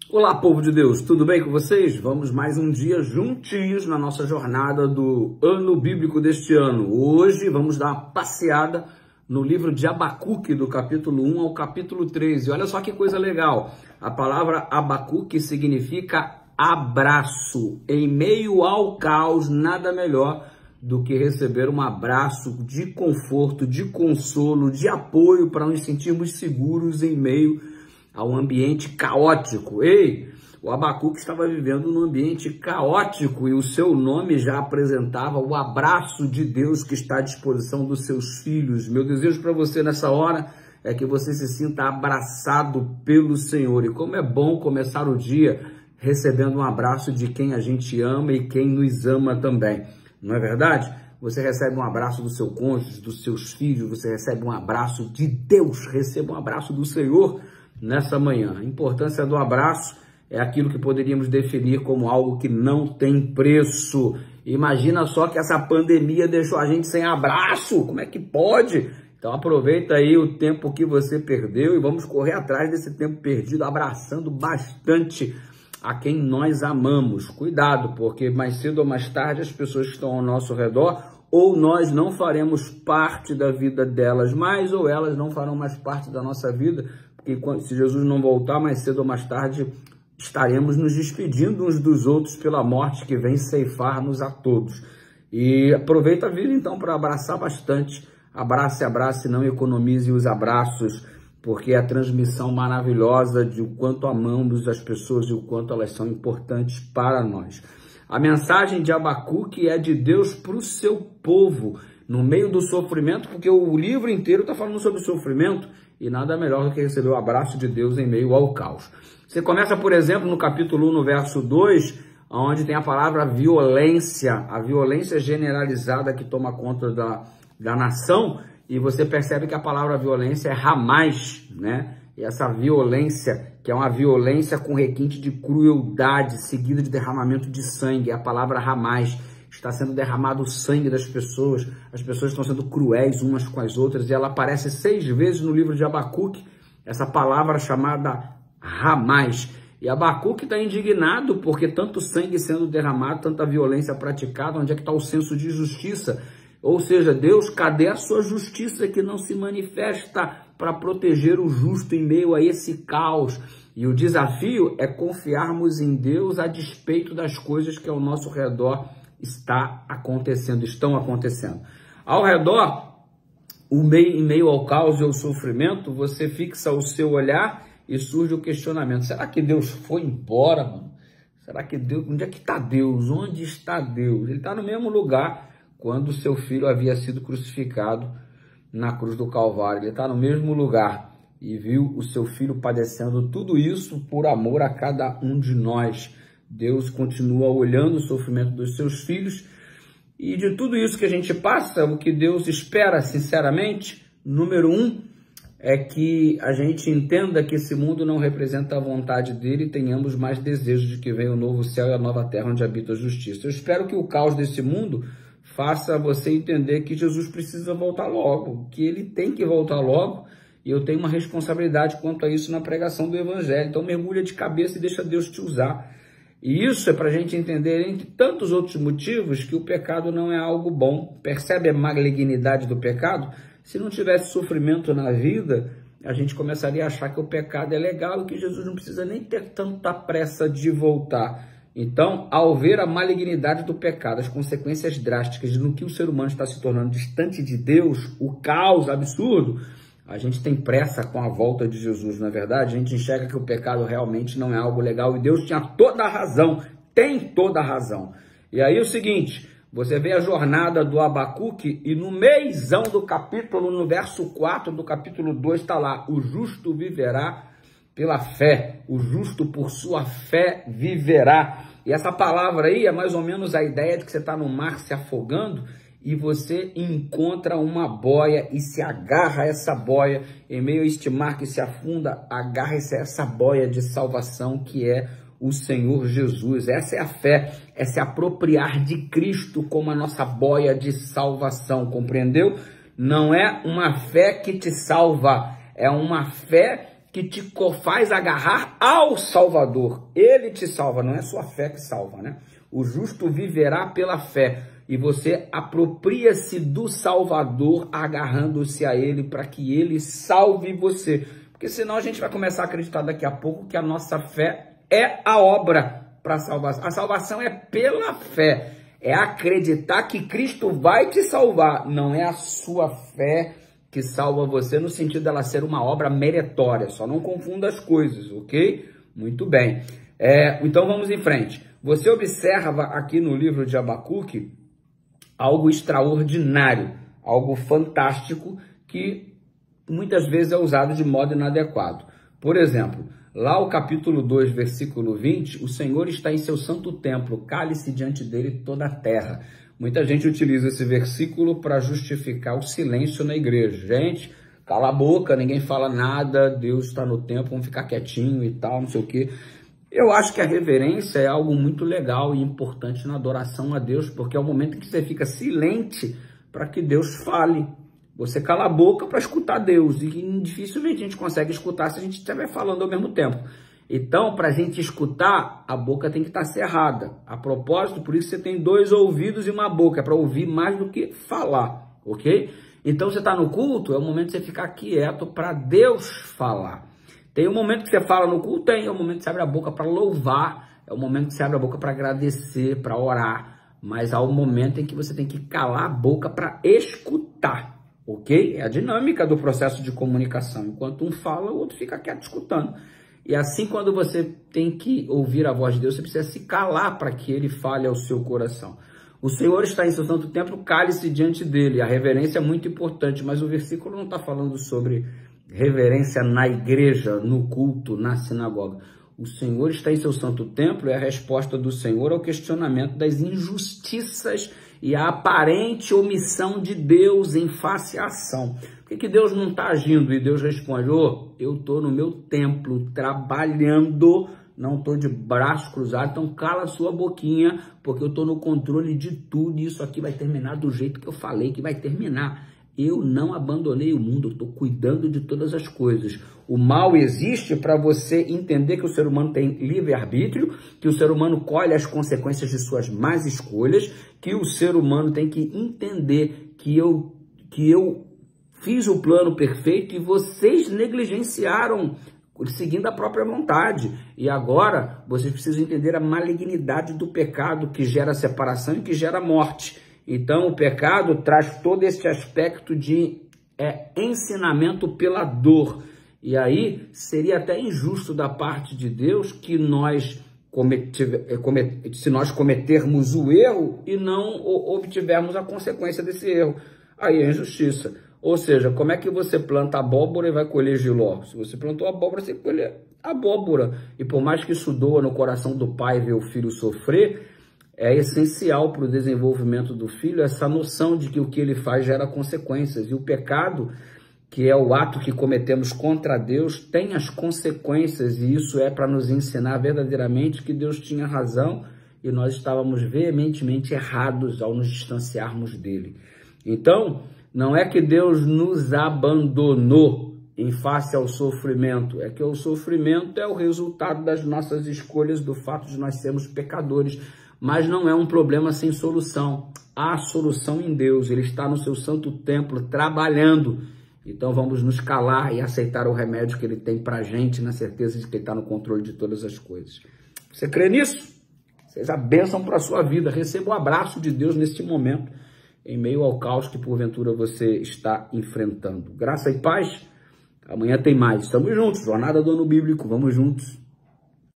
Olá, povo de Deus, tudo bem com vocês? Vamos mais um dia juntinhos na nossa jornada do ano bíblico deste ano. Hoje vamos dar uma passeada no livro de Abacuque, do capítulo 1 ao capítulo 3. E olha só que coisa legal, a palavra Abacuque significa abraço. Em meio ao caos, nada melhor do que receber um abraço de conforto, de consolo, de apoio para nos sentirmos seguros em meio a um ambiente caótico. Ei, o Abacuque estava vivendo num ambiente caótico e o seu nome já apresentava o abraço de Deus que está à disposição dos seus filhos. Meu desejo para você nessa hora é que você se sinta abraçado pelo Senhor. E como é bom começar o dia recebendo um abraço de quem a gente ama e quem nos ama também. Não é verdade? Você recebe um abraço do seu cônjuge, dos seus filhos, você recebe um abraço de Deus, receba um abraço do Senhor nessa manhã. A importância do abraço é aquilo que poderíamos definir como algo que não tem preço. Imagina só que essa pandemia deixou a gente sem abraço, como é que pode? Então aproveita aí o tempo que você perdeu e vamos correr atrás desse tempo perdido, abraçando bastante a quem nós amamos. Cuidado, porque mais cedo ou mais tarde as pessoas que estão ao nosso redor, ou nós não faremos parte da vida delas mais, ou elas não farão mais parte da nossa vida, porque se Jesus não voltar, mais cedo ou mais tarde estaremos nos despedindo uns dos outros pela morte que vem ceifar-nos a todos. E aproveita a vida então para abraçar bastante. Abrace, abrace, não economize os abraços, porque é a transmissão maravilhosa de o quanto amamos as pessoas e o quanto elas são importantes para nós. A mensagem de Abacuque é de Deus para o seu povo, no meio do sofrimento, porque o livro inteiro está falando sobre o sofrimento, e nada melhor do que receber o abraço de Deus em meio ao caos. Você começa, por exemplo, no capítulo 1, no verso 2, onde tem a palavra violência, a violência generalizada que toma conta da nação, e você percebe que a palavra violência é ramais, né? E essa violência, que é uma violência com requinte de crueldade, seguida de derramamento de sangue, é a palavra ramais. Está sendo derramado o sangue das pessoas, as pessoas estão sendo cruéis umas com as outras, e ela aparece 6 vezes no livro de Abacuque, essa palavra chamada ramais. E Abacuque está indignado porque tanto sangue sendo derramado, tanta violência praticada, onde é que está o senso de justiça? Ou seja, Deus, cadê a sua justiça que não se manifesta para proteger o justo em meio a esse caos? E o desafio é confiarmos em Deus a despeito das coisas que ao nosso redor estão acontecendo. Ao redor, em meio ao caos e ao sofrimento, você fixa o seu olhar e surge o questionamento. Será que Deus foi embora, mano? Será que Deus... Onde é que está Deus? Onde está Deus? Ele está no mesmo lugar quando seu filho havia sido crucificado na cruz do Calvário. Ele está no mesmo lugar e viu o seu filho padecendo tudo isso por amor a cada um de nós. Deus continua olhando o sofrimento dos seus filhos e de tudo isso que a gente passa, o que Deus espera, sinceramente, número 1, é que a gente entenda que esse mundo não representa a vontade dele e tenhamos mais desejo de que venha o novo céu e a nova terra onde habita a justiça. Eu espero que o caos desse mundo faça você entender que Jesus precisa voltar logo, que ele tem que voltar logo, e eu tenho uma responsabilidade quanto a isso na pregação do Evangelho. Então mergulha de cabeça e deixa Deus te usar. E isso é para a gente entender, entre tantos outros motivos, que o pecado não é algo bom. Percebe a malignidade do pecado? Se não tivesse sofrimento na vida, a gente começaria a achar que o pecado é legal e que Jesus não precisa nem ter tanta pressa de voltar. Então, ao ver a malignidade do pecado, as consequências drásticas no que o ser humano está se tornando distante de Deus, o caos absurdo, a gente tem pressa com a volta de Jesus, não é verdade? A gente enxerga que o pecado realmente não é algo legal e Deus tinha toda a razão, tem toda a razão. E aí é o seguinte, você vê a jornada do Abacuque e no meizão do capítulo, no verso 4 do capítulo 2, está lá, o justo viverá pela fé, o justo por sua fé viverá. E essa palavra aí é mais ou menos a ideia de que você está no mar se afogando e você encontra uma boia e se agarra a essa boia, em meio a este mar que se afunda, agarra-se a essa boia de salvação que é o Senhor Jesus. Essa é a fé, é se apropriar de Cristo como a nossa boia de salvação, compreendeu? Não é uma fé que te salva, é uma fé que te faz agarrar ao Salvador. Ele te salva, não é sua fé que salva, né? O justo viverá pela fé. E você apropria-se do Salvador agarrando-se a ele para que ele salve você. Porque senão a gente vai começar a acreditar daqui a pouco que a nossa fé é a obra para a salvação. A salvação é pela fé. É acreditar que Cristo vai te salvar. Não é a sua fé que salva você no sentido dela ser uma obra meritória. Só não confunda as coisas, ok? Muito bem. Então vamos em frente. Você observa aqui no livro de Abacuque algo extraordinário, algo fantástico que muitas vezes é usado de modo inadequado. Por exemplo, lá o capítulo 2, versículo 20, o Senhor está em seu santo templo, cale-se diante dele toda a terra. Muita gente utiliza esse versículo para justificar o silêncio na igreja. Gente, cala a boca, ninguém fala nada, Deus está no templo, vamos ficar quietinho e tal, não sei o quê. Eu acho que a reverência é algo muito legal e importante na adoração a Deus, porque é o momento em que você fica silente para que Deus fale. Você cala a boca para escutar Deus, e dificilmente a gente consegue escutar se a gente estiver falando ao mesmo tempo. Então, para a gente escutar, a boca tem que estar cerrada. A propósito, por isso você tem 2 ouvidos e uma boca, é para ouvir mais do que falar, ok? Então, você está no culto, é o momento de você ficar quieto para Deus falar. Tem um momento que você fala no culto, é o momento que você abre a boca para louvar, é o momento que você abre a boca para agradecer, para orar, mas há um momento em que você tem que calar a boca para escutar, ok? É a dinâmica do processo de comunicação. Enquanto um fala, o outro fica quieto escutando. E assim, quando você tem que ouvir a voz de Deus, você precisa se calar para que ele fale ao seu coração. O Senhor está em seu santo templo, cale-se diante dele. A reverência é muito importante, mas o versículo não está falando sobre reverência na igreja, no culto, na sinagoga. O Senhor está em seu santo templo é a resposta do Senhor ao questionamento das injustiças e a aparente omissão de Deus em face à ação. Por que Deus não está agindo? E Deus responde, eu estou no meu templo trabalhando, não estou de braços cruzados, então cala a sua boquinha, porque eu estou no controle de tudo e isso aqui vai terminar do jeito que eu falei que vai terminar. Eu não abandonei o mundo, eu estou cuidando de todas as coisas. O mal existe para você entender que o ser humano tem livre-arbítrio, que o ser humano colhe as consequências de suas más escolhas, que o ser humano tem que entender que eu fiz o plano perfeito e vocês negligenciaram seguindo a própria vontade. E agora vocês precisam entender a malignidade do pecado que gera separação e que gera morte. Então, o pecado traz todo esse aspecto de ensinamento pela dor. E aí, seria até injusto da parte de Deus que se nós cometermos o erro e não obtivermos a consequência desse erro. Aí é injustiça. Ou seja, como é que você planta abóbora e vai colher jiló? Se você plantou abóbora, você colhe abóbora. E por mais que isso doa no coração do pai ver o filho sofrer, é essencial para o desenvolvimento do filho essa noção de que o que ele faz gera consequências. E o pecado, que é o ato que cometemos contra Deus, tem as consequências. E isso é para nos ensinar verdadeiramente que Deus tinha razão e nós estávamos veementemente errados ao nos distanciarmos dele. Então, não é que Deus nos abandonou em face ao sofrimento, é que o sofrimento é o resultado das nossas escolhas, do fato de nós sermos pecadores. Mas não é um problema sem solução. Há solução em Deus. Ele está no seu santo templo trabalhando. Então vamos nos calar e aceitar o remédio que ele tem para a gente, na certeza de que ele está no controle de todas as coisas. Você crê nisso? Seja bênção para a sua vida. Receba o abraço de Deus neste momento, em meio ao caos que porventura você está enfrentando. Graça e paz. Amanhã tem mais. Estamos juntos. Jornada do Ano Bíblico. Vamos juntos.